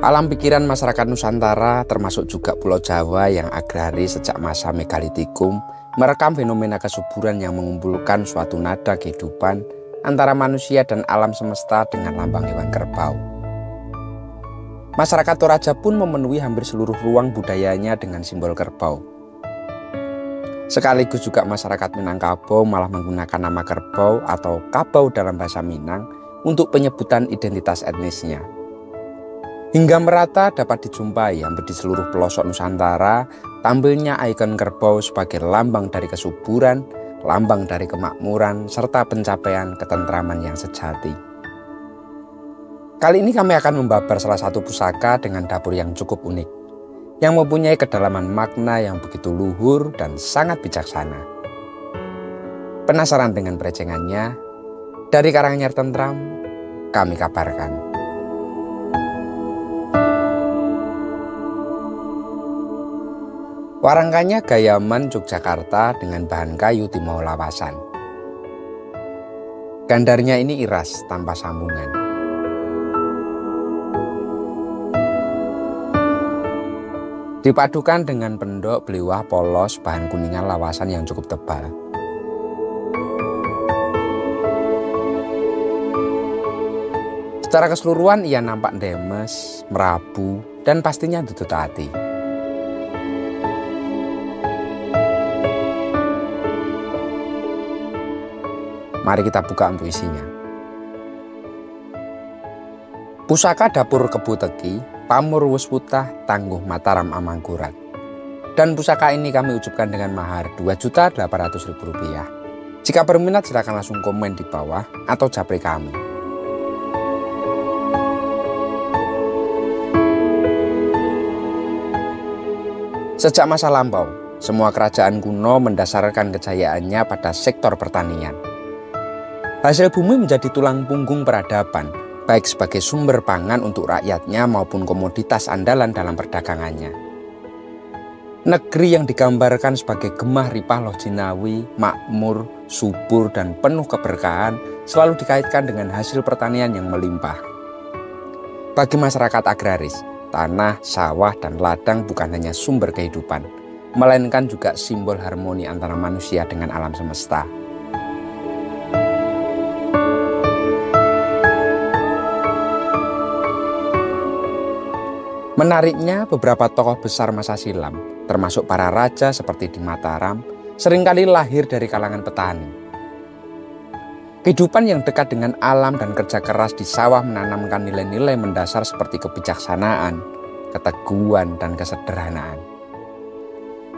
Alam pikiran masyarakat Nusantara, termasuk juga Pulau Jawa yang agraris sejak masa megalitikum, merekam fenomena kesuburan yang mengumpulkan suatu nada kehidupan antara manusia dan alam semesta dengan lambang hewan kerbau. Masyarakat Toraja pun memenuhi hampir seluruh ruang budayanya dengan simbol kerbau. Sekaligus juga masyarakat Minangkabau malah menggunakan nama kerbau atau kabau dalam bahasa Minang untuk penyebutan identitas etnisnya. Hingga merata dapat dijumpai hampir di seluruh pelosok Nusantara tampilnya ikon kerbau sebagai lambang dari kesuburan, lambang dari kemakmuran, serta pencapaian ketentraman yang sejati. Kali ini kami akan membabar salah satu pusaka dengan dapur yang cukup unik, yang mempunyai kedalaman makna yang begitu luhur dan sangat bijaksana. Penasaran dengan perecengannya? Dari Karanganyar Tentram, kami kabarkan. Warangkanya Gayaman Yogyakarta dengan bahan kayu timau lawasan. Gandarnya ini iras tanpa sambungan. Dipadukan dengan pendok beliwah polos bahan kuningan lawasan yang cukup tebal. Secara keseluruhan ia nampak demes, merabu, dan pastinya tutut hati. Mari kita buka untuk isinya. Pusaka dapur Kebu Teki, pamur wus putah, tangguh Mataram Amangkurat. Dan pusaka ini kami ucapkan dengan mahar Rp2.800.000. Jika berminat silakan langsung komen di bawah atau japri kami. Sejak masa lampau, semua kerajaan kuno mendasarkan kejayaannya pada sektor pertanian. Hasil bumi menjadi tulang punggung peradaban, baik sebagai sumber pangan untuk rakyatnya maupun komoditas andalan dalam perdagangannya. Negeri yang digambarkan sebagai gemah ripah loh jinawi, makmur, subur, dan penuh keberkahan selalu dikaitkan dengan hasil pertanian yang melimpah. Bagi masyarakat agraris, tanah, sawah, dan ladang bukan hanya sumber kehidupan, melainkan juga simbol harmoni antara manusia dengan alam semesta. Menariknya, beberapa tokoh besar masa silam, termasuk para raja seperti di Mataram, seringkali lahir dari kalangan petani. Kehidupan yang dekat dengan alam dan kerja keras di sawah menanamkan nilai-nilai mendasar seperti kebijaksanaan, keteguhan, dan kesederhanaan.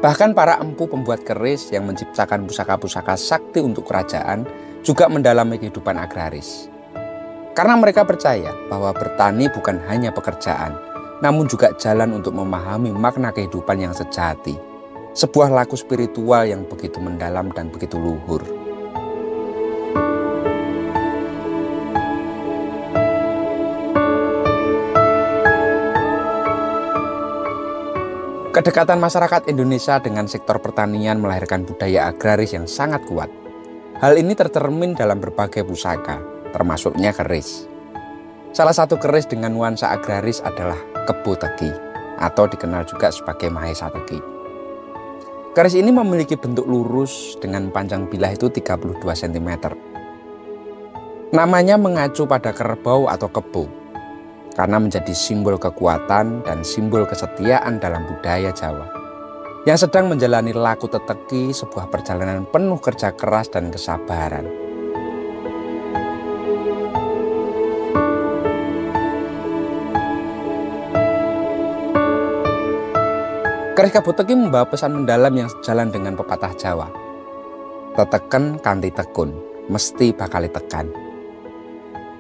Bahkan para empu pembuat keris yang menciptakan pusaka-pusaka sakti untuk kerajaan juga mendalami kehidupan agraris. Karena mereka percaya bahwa bertani bukan hanya pekerjaan, namun juga jalan untuk memahami makna kehidupan yang sejati, sebuah laku spiritual yang begitu mendalam dan begitu luhur. Kedekatan masyarakat Indonesia dengan sektor pertanian melahirkan budaya agraris yang sangat kuat. Hal ini tercermin dalam berbagai pusaka, termasuknya keris. Salah satu keris dengan nuansa agraris adalah Kebu Teki, atau dikenal juga sebagai Mahesa Teki. Keris ini memiliki bentuk lurus dengan panjang bilah itu 32 cm. Namanya mengacu pada kerbau atau kebo, karena menjadi simbol kekuatan dan simbol kesetiaan dalam budaya Jawa, yang sedang menjalani laku teteki, sebuah perjalanan penuh kerja keras dan kesabaran. Keris Kebu Teki membawa pesan mendalam yang sejalan dengan pepatah Jawa. Teteken kanthi tekun, mesti bakal tekan.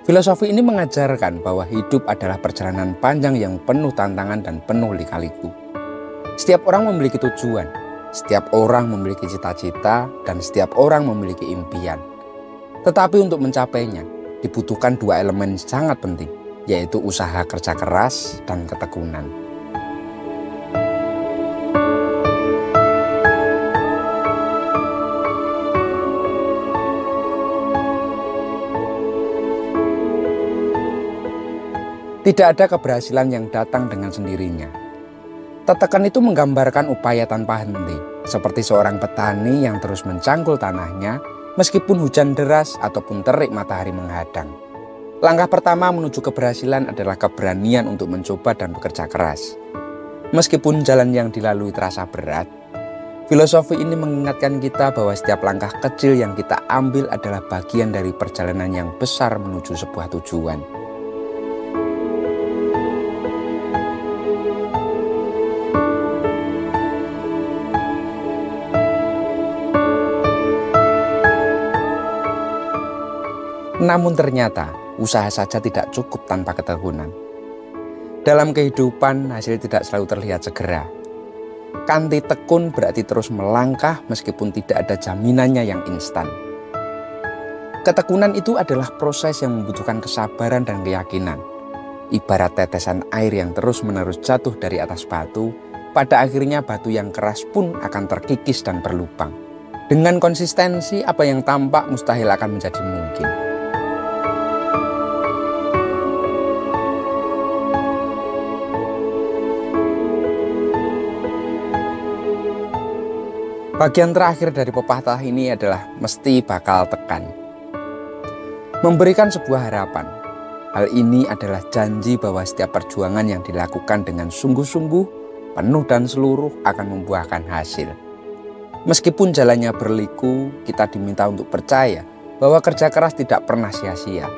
Filosofi ini mengajarkan bahwa hidup adalah perjalanan panjang yang penuh tantangan dan penuh lika-liku. Setiap orang memiliki tujuan, setiap orang memiliki cita-cita, dan setiap orang memiliki impian. Tetapi untuk mencapainya, dibutuhkan dua elemen sangat penting, yaitu usaha kerja keras dan ketekunan. Tidak ada keberhasilan yang datang dengan sendirinya. Tetekan itu menggambarkan upaya tanpa henti, seperti seorang petani yang terus mencangkul tanahnya meskipun hujan deras ataupun terik matahari menghadang. Langkah pertama menuju keberhasilan adalah keberanian untuk mencoba dan bekerja keras. Meskipun jalan yang dilalui terasa berat, filosofi ini mengingatkan kita bahwa setiap langkah kecil yang kita ambil adalah bagian dari perjalanan yang besar menuju sebuah tujuan. Namun ternyata, usaha saja tidak cukup tanpa ketekunan. Dalam kehidupan, hasil tidak selalu terlihat segera. Kanthi tekun berarti terus melangkah meskipun tidak ada jaminannya yang instan. Ketekunan itu adalah proses yang membutuhkan kesabaran dan keyakinan. Ibarat tetesan air yang terus-menerus jatuh dari atas batu, pada akhirnya batu yang keras pun akan terkikis dan berlubang. Dengan konsistensi, apa yang tampak mustahil akan menjadi mungkin. Bagian terakhir dari pepatah ini adalah mesti bakal tekan. Memberikan sebuah harapan. Hal ini adalah janji bahwa setiap perjuangan yang dilakukan dengan sungguh-sungguh, penuh dan seluruh akan membuahkan hasil. Meskipun jalannya berliku, kita diminta untuk percaya bahwa kerja keras tidak pernah sia-sia.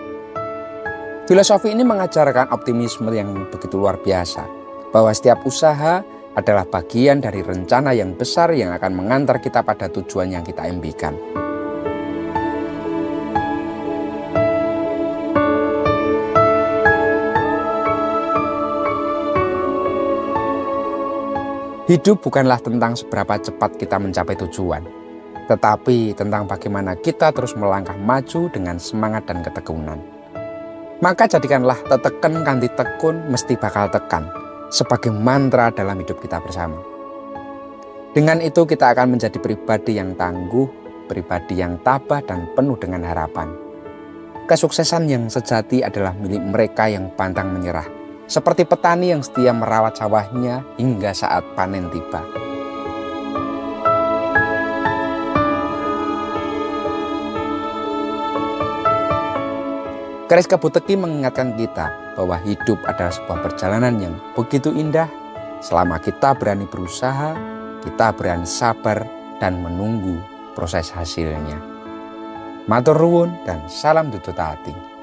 Filosofi ini mengajarkan optimisme yang begitu luar biasa, bahwa setiap usaha adalah bagian dari rencana yang besar yang akan mengantar kita pada tujuan yang kita impikan. Hidup bukanlah tentang seberapa cepat kita mencapai tujuan, tetapi tentang bagaimana kita terus melangkah maju dengan semangat dan ketekunan. Maka jadikanlah tetekan kanthi tekun mesti bakal tekan sebagai mantra dalam hidup kita bersama. Dengan itu kita akan menjadi pribadi yang tangguh, pribadi yang tabah dan penuh dengan harapan. Kesuksesan yang sejati adalah milik mereka yang pantang menyerah, seperti petani yang setia merawat sawahnya hingga saat panen tiba. Keris Kabuteki mengingatkan kita bahwa hidup adalah sebuah perjalanan yang begitu indah selama kita berani berusaha, kita berani sabar dan menunggu proses hasilnya. Matur nuwun dan salam dudu tati.